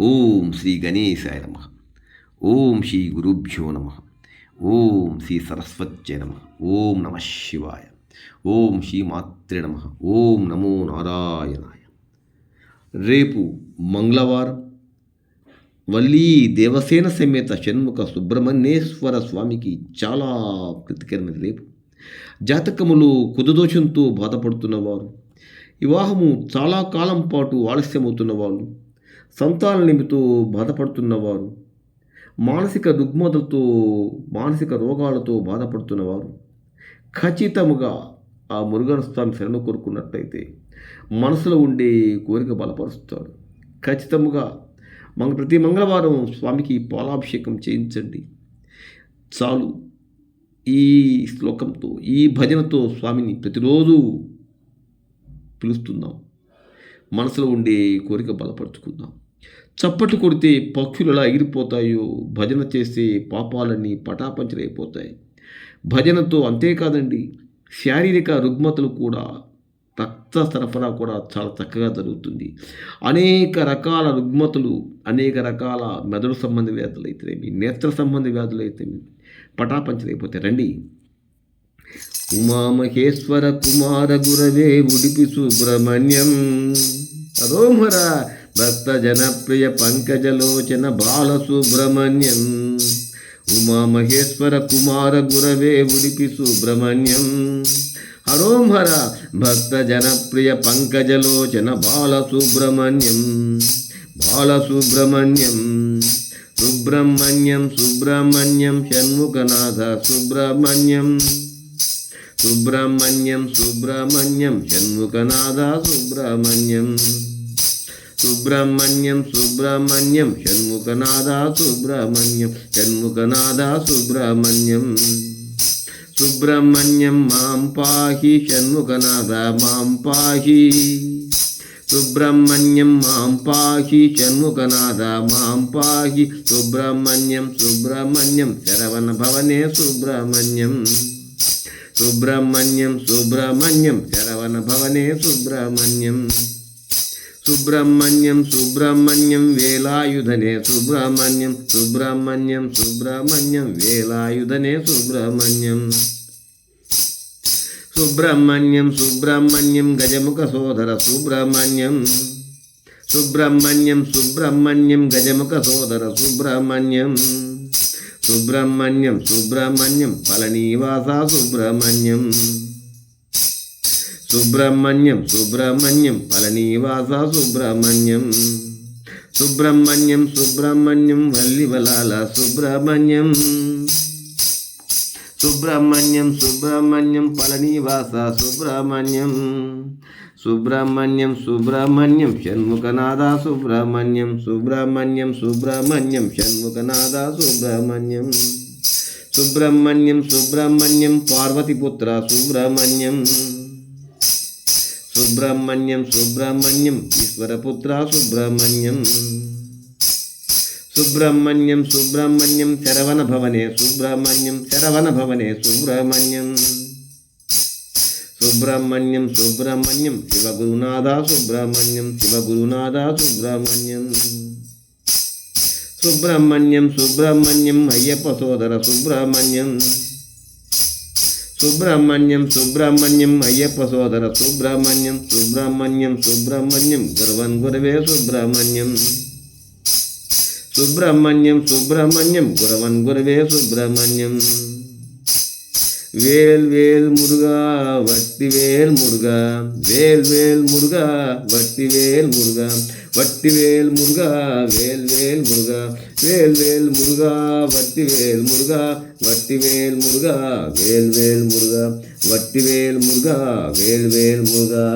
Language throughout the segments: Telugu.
ఓం శ్రీ గణేశాయ నమ. ఓం శ్రీ గురుభ్యో నమ. ఓం శ్రీ సరస్వత్యై నమ. ఓం నమ శివాయ. ఓం శ్రీ మాత్రే నమ. ఓం నమో నారాయణాయ. రేపు మంగళవారం వల్లీ దేవసేన సమేత షణ్ముఖ సుబ్రహ్మణ్యేశ్వర స్వామికి చాలా ప్రీతికరమైన రేపు. జాతకములు కుదుదోషంతో బాధపడుతున్నవారు, వివాహము చాలా కాలం పాటు ఆలస్యమవుతున్నవాళ్ళు, సంతాన నిమితో బాధపడుతున్నవారు, మానసిక రుగ్మతలతో మానసిక రోగాలతో బాధపడుతున్నవారు ఖచ్చితముగా ఆ మురుగన్ స్వామి శరణు కోరుకున్నట్లయితే మనసులో ఉండే కోరిక బలపరుస్తాడు. ఖచ్చితంగా ప్రతి మంగళవారం స్వామికి పాలాభిషేకం చేయించండి చాలు. ఈ శ్లోకంతో ఈ భజనతో స్వామిని ప్రతిరోజు పిలుస్తున్నాం. మనసులో ఉండే కోరిక బలపరుచుకుందాం. చప్పట్లు కొడితే పక్షులు ఎలా ఎగిరిపోతాయో భజన చేస్తే పాపాలన్నీ పటాపంచలైపోతాయి. భజనతో అంతేకాదండి, శారీరక రుగ్మతలు కూడా, రక్త సరఫరా కూడా చాలా చక్కగా జరుగుతుంది. అనేక రకాల రుగ్మతలు, అనేక రకాల మెదడు సంబంధ వ్యాధులు అయితేనేమి, నేత్ర సంబంధ వ్యాధులు అయితేనేమి పటాపంచలైపోతాయి. రండి. ఉమామహేశ్వర కుమార గురవే ఉడిపి సుబ్రహ్మణ్యం హరోహర భక్త జనప్రియ పంకజలోచన బాల సుబ్రహ్మణ్యం. ఉమామహేశ్వర కుమార గురవే ఉడిపి సుబ్రహ్మణ్యం హరోహర భక్త జనప్రియ పంకజలోచన బాల సుబ్రహ్మణ్యం. బాల సుబ్రహ్మణ్యం సుబ్రహ్మణ్యం సుబ్రహ్మణ్యం షణ్ముఖనాథ సుబ్రహ్మణ్యం. సుబ్రహ్మణ్యం సుబ్రహ్మణ్యం షణ్ముఖనాథ సుబ్రహ్మణ్యం. సుబ్రహ్మణ్యం సుబ్రహ్మణ్యం షణ్ముఖనాథ సుబ్రహ్మణ్యం. షణ్ముఖనాథ సుబ్రహ్మణ్యం. సుబ్రహ్మణ్యం మాం పాహి షణ్ముఖనాథ మాం పాహి. సుబ్రహ్మణ్యం మాం పాహి షణ్ముఖనాథ మాం పాహి. సుబ్రహ్మణ్యం సుబ్రహ్మణ్యం శరవణ భవనే సుబ్రహ్మణ్యం. సుబ్రహ్మణ్యం సుబ్రహ్మణ్యం శరవణ భవనే సుబ్రహ్మణ్యం. సుబ్రహ్మణ్యం సుబ్రహ్మణ్యం వేలాయుధనే సుబ్రహ్మణ్యం. సుబ్రహ్మణ్యం సుబ్రహ్మణ్యం వేలాయుధనే సుబ్రహ్మణ్యం. సుబ్రహ్మణ్యం సుబ్రహ్మణ్యం గజముఖ సోదర సుబ్రహ్మణ్యం. సుబ్రహ్మణ్యం సుబ్రహ్మణ్యం గజముఖ సోదర సుబ్రహ్మణ్యం. సుబ్రహ్మణ్యం సుబ్రహ్మణ్యం పళనీవాస సుబ్రహ్మణ్యం. సుబ్రహ్మణ్యం సుబ్రహ్మణ్యం పళనీవాస సుబ్రహ్మణ్యం. సుబ్రహ్మణ్యం సుబ్రహ్మణ్యం వల్లివలాల సుబ్రహ్మణ్యం. సుబ్రహ్మణ్యం సుబ్రహ్మణ్యం పళనీవాస సుబ్రహ్మణ్యం. సుబ్రహ్మణ్యం సుబ్రహ్మణ్యం షణ్ముఖనాథ సుబ్రహ్మణ్యం. సుబ్రహ్మణ్యం సుబ్రహ్మణ్యం షణ్ముఖనాథ సుబ్రహ్మణ్యం. సుబ్రహ్మణ్యం సుబ్రహ్మణ్యం పార్వతీపుత్ర సుబ్రహ్మణ్యం. సుబ్రహ్మణ్యం సుబ్రహ్మణ్యం ఈశ్వరపుత్ర సుబ్రహ్మణ్యం. సుబ్రహ్మణ్యం సుబ్రహ్మణ్యం శరవణ భవనే సుబ్రహ్మణ్యం. శరవణ భవనే సుబ్రహ్మణ్యం. సుబ్రహ్మణ్యం సుబ్రహ్మణ్యం శివగురునాథ సుబ్రహ్మణ్యం. శివగురునాథ సుబ్రహ్మణ్యం. సుబ్రహ్మణ్యం సుబ్రహ్మణ్యం అయ్యప్ప సోదర సుబ్రహ్మణ్యం. సుబ్రహ్మణ్యం సుబ్రహ్మణ్యం అయ్యప్ప సోదర సుబ్రహ్మణ్యం. సుబ్రహ్మణ్యం సుబ్రహ్మణ్యం గురవన్ గురవే సుబ్రహ్మణ్యం. సుబ్రహ్మణ్యం సుబ్రహ్మణ్యం గురవన్ గురవే సుబ్రహ్మణ్యం. వేల్ వేల్ మురుగా వట్టివేల్ మురుగా. వేల్ వేల్ మురుగా వట్టివేల్ మురుగా. వట్టివేల్ మురుగా వేల్ వేల్ మురుగా. వేల్ వేల్ మురుగా వట్టివేల్ మురుగా. వట్టివేల్ మురుగా వేల్ వేల్ మురుగా. వట్టివేల్ మురుగా వేల్ వేల్ మురుగా.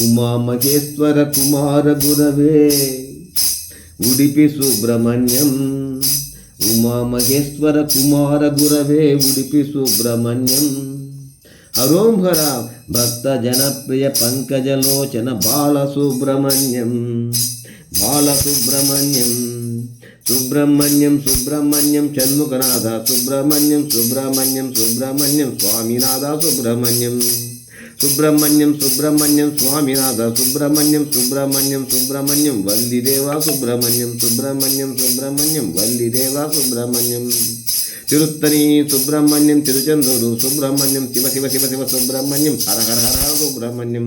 ఉమామహేశ్వర కుమార గురవే ఉడిపి సుబ్రహ్మణ్యం. ఉమామహేశ్వర కుమార గురవే ఉడిపి సుబ్రహ్మణ్యం. హరోం హర భక్త జనప్రియ పంకజలోచన బాల సుబ్రహ్మణ్యం. బాల సుబ్రహ్మణ్యం. సుబ్రహ్మణ్యం సుబ్రహ్మణ్యం షణ్ముఖనాథ సుబ్రహ్మణ్యం. సుబ్రహ్మణ్యం సుబ్రహ్మణ్యం స్వామినాథ సుబ్రహ్మణ్యం. సుబ్రహ్మణ్యం సుబ్రహ్మణ్యం స్వామినాథ సుబ్రహ్మణ్యం సుబ్రహ్మణ్యం సుబ్రహ్మణ్యం వల్లిదేవా సుబ్రహ్మణ్యం సుబ్రహ్మణ్యం సుబ్రహ్మణ్యం వల్లిదేవా సుబ్రహ్మణ్యం తిరుత్తని సుబ్రహ్మణ్యం తిరుచందూరు సుబ్రహ్మణ్యం శివ శివ శివ శివ సుబ్రహ్మణ్యం హర హర హర హర సుబ్రహ్మణ్యం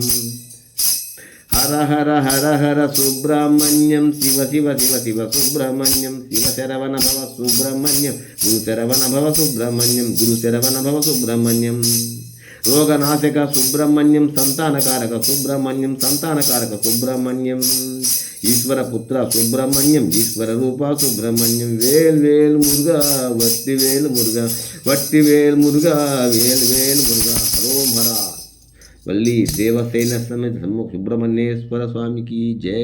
హర హర హర హర సుబ్రహ్మణ్యం శివ శివ శివ శివ సుబ్రహ్మణ్యం శివ శరవణ భవ సుబ్రహ్మణ్యం గురు శరవణ భవ సుబ్రహ్మణ్యం గురు శరవణ భవ సుబ్రహ్మణ్యం రోగనాశక సుబ్రహ్మణ్యం సంతానకారక సుబ్రహ్మణ్యం సంతానకారక సుబ్రహ్మణ్యం ఈశ్వరపుత్ర సుబ్రహ్మణ్యం ఈశ్వర రూప సుబ్రహ్మణ్యం వేల్ వేల్ మురుగా వట్టివేల్ మురుగా వట్టివేల్ మురుగా వేల్ వేల్ మురుగా హరోం హర వల్లి దేవసేన సమేత సుబ్రహ్మణ్యేశ్వర స్వామికి జై.